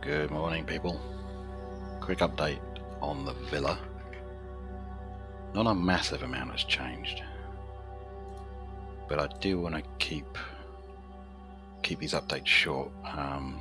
Good morning, people. Quick update on the villa. Not a massive amount has changed, but I do want to keep these updates short,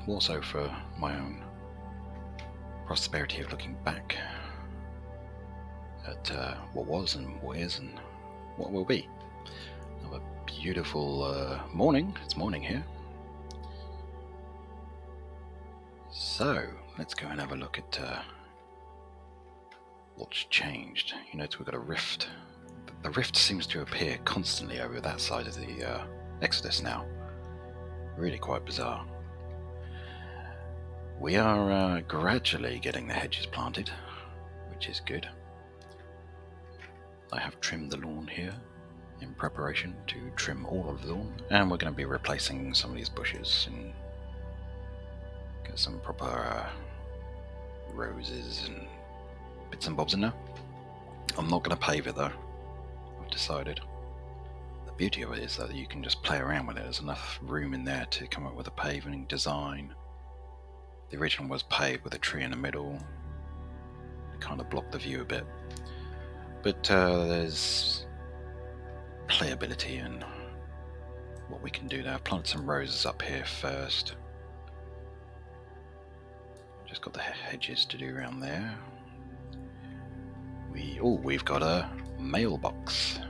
also for my own prosperity of looking back at what was and what is and what will be. Another beautiful morning. It's morning here. So let's go and have a look at what's changed. You notice we've got a rift. The rift seems to appear constantly over that side of the Exodus now. Really quite bizarre. We are gradually getting the hedges planted, which is good. I have trimmed the lawn here in preparation to trim all of the lawn, and we're going to be replacing some of these bushes and get some proper roses and bits and bobs in there. I'm not going to pave it though, I've decided. The beauty of it is that you can just play around with it. There's enough room in there to come up with a paving design. The original was paved with a tree in the middle. It kind of blocked the view a bit. But there's playability in what we can do there. I've planted some roses up here first. Just got the hedges to do around there. We've got a mailbox.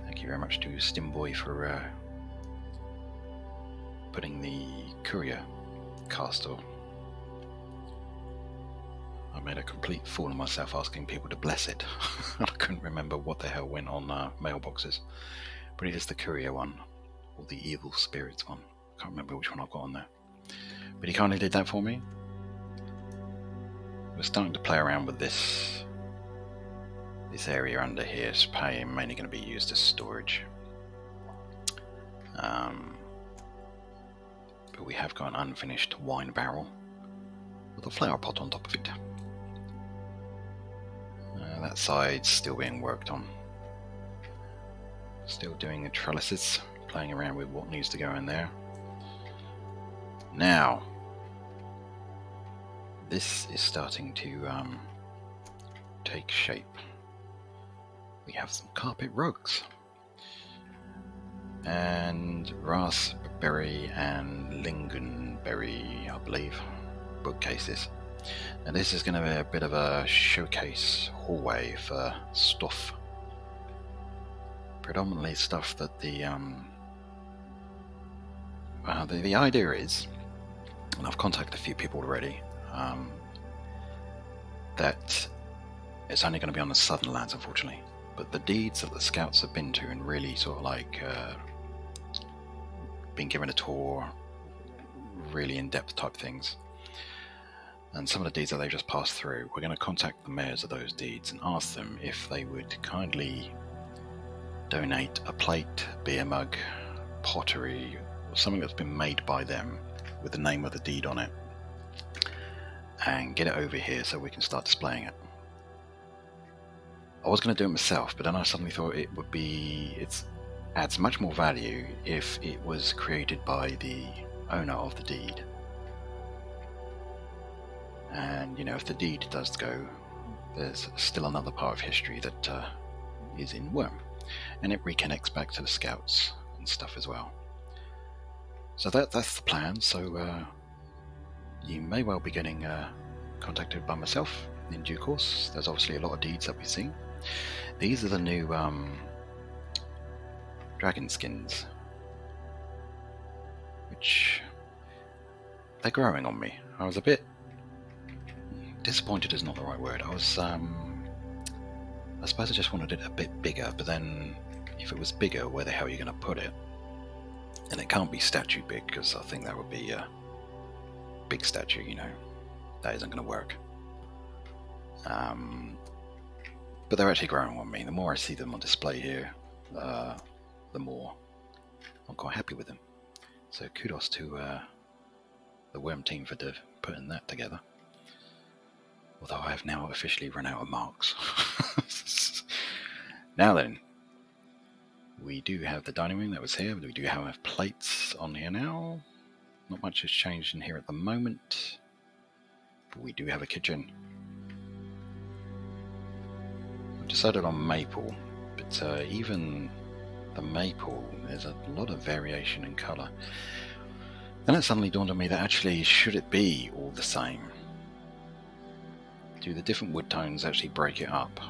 Thank you very much to Stimboy for putting the courier castle. I made a complete fool of myself asking people to bless it. I couldn't remember what the hell went on mailboxes, but it is the courier one, or the evil spirits one. I can't remember which one I've got on there, but he kindly did that for me. We're starting to play around with this area under here. It's mainly going to be used as storage. But we have got an unfinished wine barrel with a flower pot on top of it. That side's still being worked on. Still doing the trellises, playing around with what needs to go in there. Now, this is starting to take shape. We have some carpet rugs and raspberry and lingonberry, I believe, bookcases. And this is going to be a bit of a showcase hallway for stuff. Predominantly stuff that the idea is, and I've contacted a few people already, that it's only going to be on the southern lands, unfortunately. But the deeds that the scouts have been to and really sort of like been given a tour, really in-depth type things, and some of the deeds that they've just passed through, we're going to contact the mayors of those deeds and ask them if they would kindly donate a plate, beer mug, pottery, or something that's been made by them with the name of the deed on it, and get it over here so we can start displaying it. I was going to do it myself, but then I suddenly thought it adds much more value if it was created by the owner of the deed. And if the deed does go, there's still another part of history that is in Wurm, and it reconnects back to the scouts and stuff as well. So that's the plan. So you may well be getting contacted by myself in due course. There's obviously a lot of deeds that we've seen. These are the new dragon skins, which they're growing on me. I was a bit disappointed is not the right word. I suppose I just wanted it a bit bigger, but then if it was bigger, where the hell are you going to put it? And it can't be statue big, because I think that would be a big statue, that isn't going to work. But they're actually growing on me. The more I see them on display here, the more I'm quite happy with them. So kudos to the Wurm team for putting that together. Although I have now officially run out of marks. Now then, we do have the dining room that was here. We do have plates on here now. Not much has changed in here at the moment, but we do have a kitchen. I've decided on maple, but even the maple, there's a lot of variation in colour. Then it suddenly dawned on me that actually, should it be all the same? Do the different wood tones actually break it up?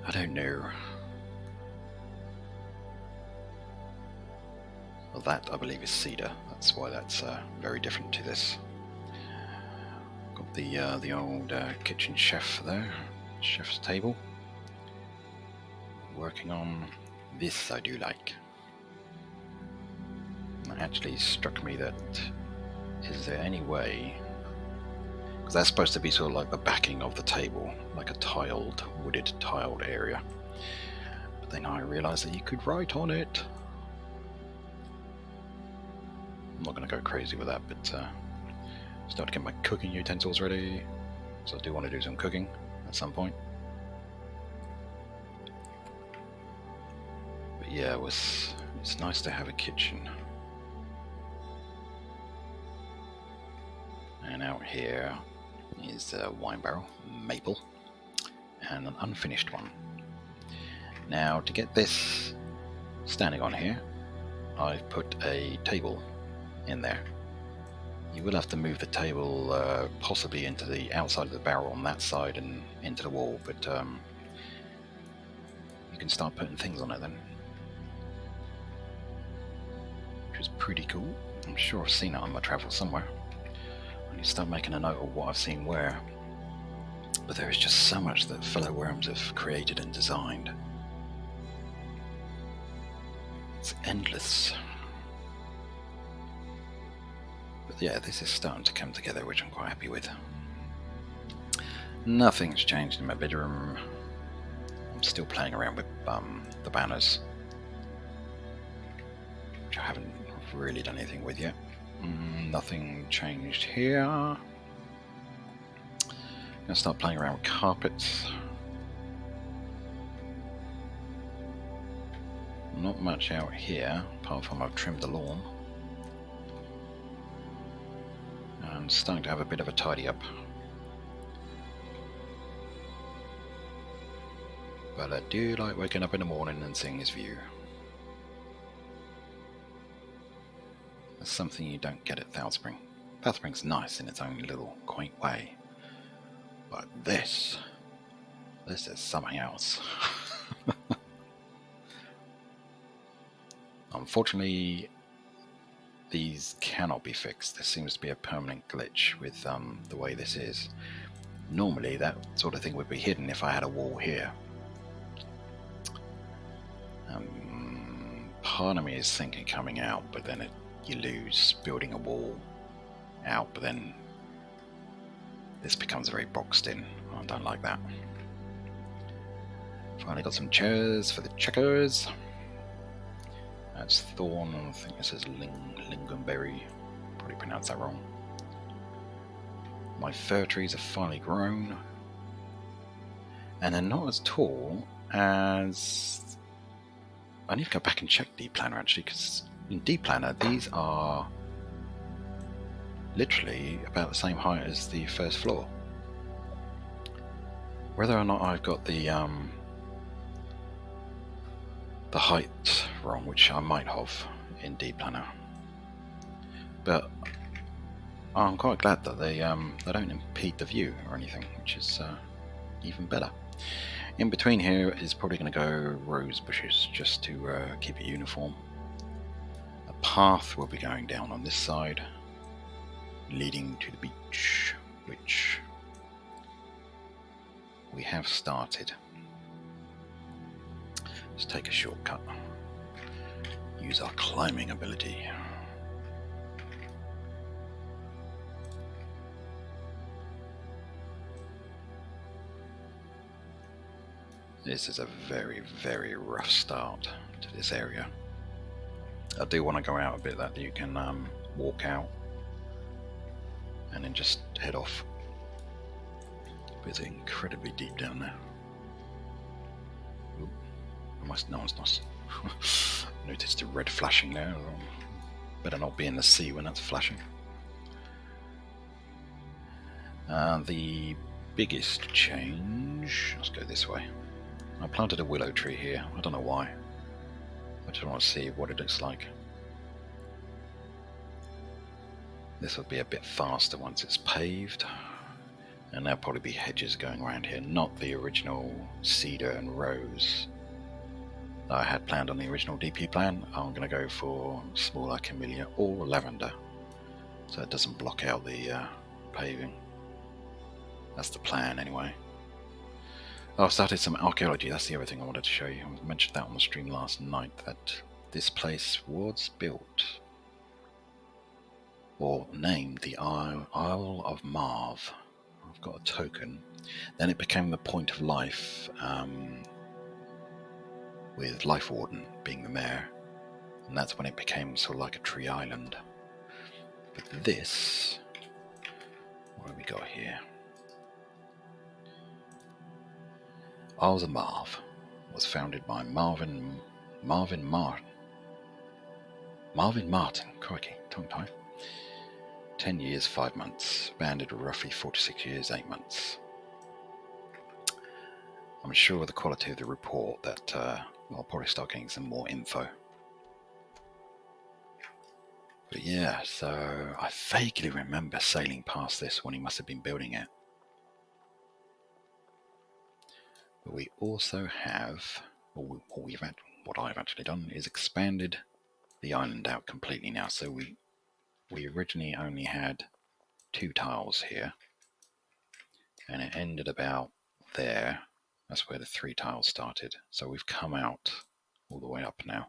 I don't know. Well, that I believe is cedar. That's why that's very different to this. Got the old kitchen chef there, chef's table. Working on this, I do like. It actually struck me that, is there any way, because that's supposed to be sort of like the backing of the table, like a tiled, wooded tiled area. But then I realised that you could write on it. I'm not going to go crazy with that, but start to get my cooking utensils ready, so I do want to do some cooking at some point. But yeah, it's nice to have a kitchen. And out here is a wine barrel, maple, and an unfinished one. Now, to get this standing on here, I've put a table in there. You will have to move the table possibly into the outside of the barrel on that side and into the wall, but you can start putting things on it then, which is pretty cool. I'm sure I've seen it on my travels somewhere. I need to start making a note of what I've seen where, but there is just so much that fellow worms have created and designed. It's endless. But yeah, this is starting to come together, which I'm quite happy with. Nothing's changed in my bedroom. I'm still playing around with the banners, which I haven't really done anything with yet. Nothing changed here. I'm gonna start playing around with carpets. Not much out here, apart from I've trimmed the lawn. I'm starting to have a bit of a tidy up. But I do like waking up in the morning and seeing this view. That's something you don't get at South Spring. South Spring's nice in its own little quaint way. But this is something else. Unfortunately, these cannot be fixed. There seems to be a permanent glitch with the way this is. Normally that sort of thing would be hidden if I had a wall here. Part of me is thinking coming out, but then you lose building a wall out, but then this becomes very boxed in. I don't like that. Finally got some chairs for the checkers. That's thorn, I think this is lingonberry. Probably pronounced that wrong. My fir trees are finally grown. And they're not as tall as... I need to go back and check D-Planner actually, because in D-Planner these are literally about the same height as the first floor. Whether or not I've got the height wrong, which I might have in D-Planner, but I'm quite glad that they don't impede the view or anything, which is even better. In between here is probably going to go rose bushes just to keep it uniform. A path will be going down on this side, leading to the beach, which we have started. Let's take a shortcut. Use our climbing ability. This is a very, very rough start to this area. I do want to go out a bit that you can walk out and then just head off. But it's incredibly deep down there. Ooh, almost no one's noticed the red flashing there. Better not be in the sea when that's flashing. The biggest change... Let's go this way. I planted a willow tree here. I don't know why. I just want to see what it looks like. This will be a bit faster once it's paved. And there'll probably be hedges going around here, not the original cedar and rose that I had planned on the original DP plan. I'm going to go for smaller camellia or lavender, so it doesn't block out the paving. That's the plan anyway. Oh, I've started some archaeology. That's the other thing I wanted to show you. I mentioned that on the stream last night, that this place was built, or named, the Isle of Marv. I've got a token. Then it became the point of life, with Life Warden being the mayor, and that's when it became sort of like a tree island. But this, what have we got here? Isles of Marv was founded by Marvin Martin, crikey, tongue tie. 10 years, 5 months, banded roughly 46 years, 8 months. I'm sure with the quality of the report that I'll probably start getting some more info. But yeah, so I vaguely remember sailing past this when he must have been building it. But we also have, what I've actually done is expanded the island out completely now. So we originally only had 2 tiles here, and it ended about there. That's where the 3 tiles started. So we've come out all the way up now,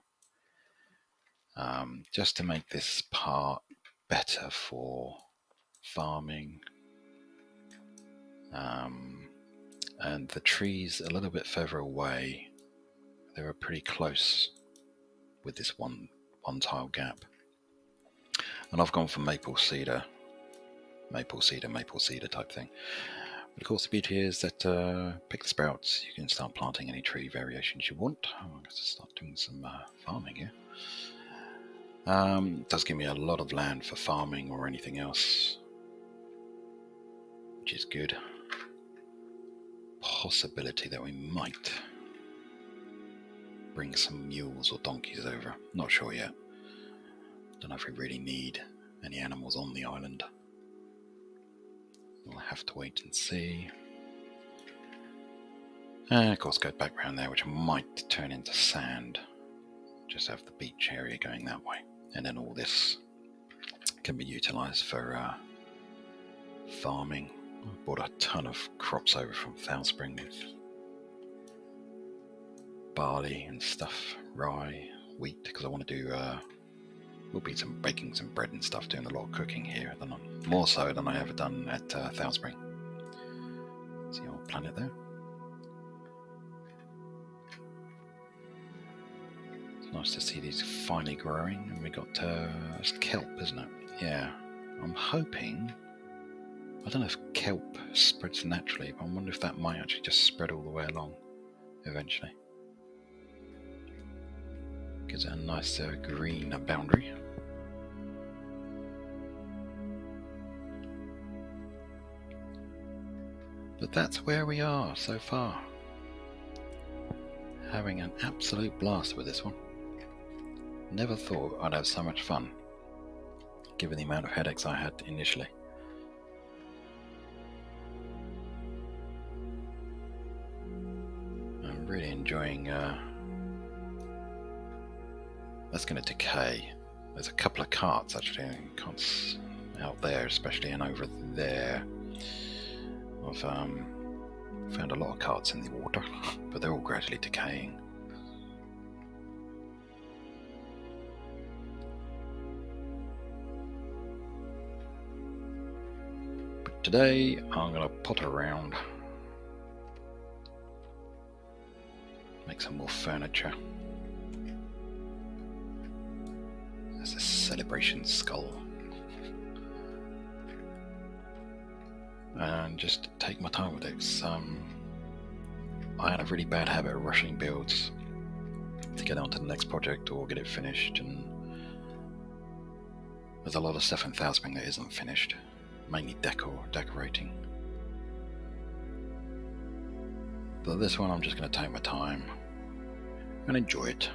just to make this part better for farming. And the trees a little bit further away, they were pretty close with this one tile gap. And I've gone for maple cedar type thing. But of course the beauty is that pick the sprouts, you can start planting any tree variations you want. I'm going to start doing some farming here. It does give me a lot of land for farming or anything else, which is good. Possibility that we might bring some mules or donkeys over. Not sure yet. Don't know if we really need any animals on the island. We'll have to wait and see. And of course go back around there, which might turn into sand. Just have the beach area going that way. And then all this can be utilised for farming. I bought a ton of crops over from Foul Spring with barley and stuff, rye, wheat, because I want to do, will be some baking some bread and stuff, doing a lot of cooking here, more so than I ever done at Foul Spring. See our planet there. It's nice to see these finally growing, and we got it's kelp, isn't it? Yeah, I'm hoping. I don't know if kelp spreads naturally, but I wonder if that might actually just spread all the way along eventually. Gives it a nice green boundary. But that's where we are so far. Having an absolute blast with this one. Never thought I'd have so much fun, given the amount of headaches I had initially. I'm really enjoying that's going to decay. There's a couple of carts actually out there, especially, and over there. I've found a lot of carts in the water, but they're all gradually decaying. But today I'm going to potter around, make some more furniture. There's a celebration skull. And just take my time with it. I had a really bad habit of rushing builds to get on to the next project or get it finished, and There's a lot of stuff in Thousping that isn't finished, mainly decorating. But this one I'm just going to take my time and enjoy it.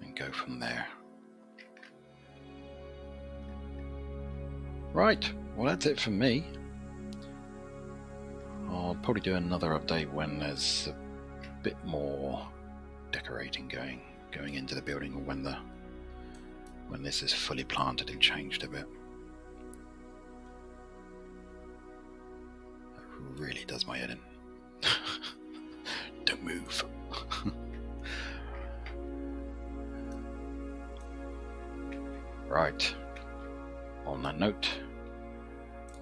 And go from there. Right, well that's it from me. I'll probably do another update when there's a bit more decorating going into the building, or when this is fully planted and changed a bit. That really does my head in. Don't move. Right, on that note,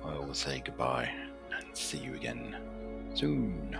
I will say goodbye and see you again soon.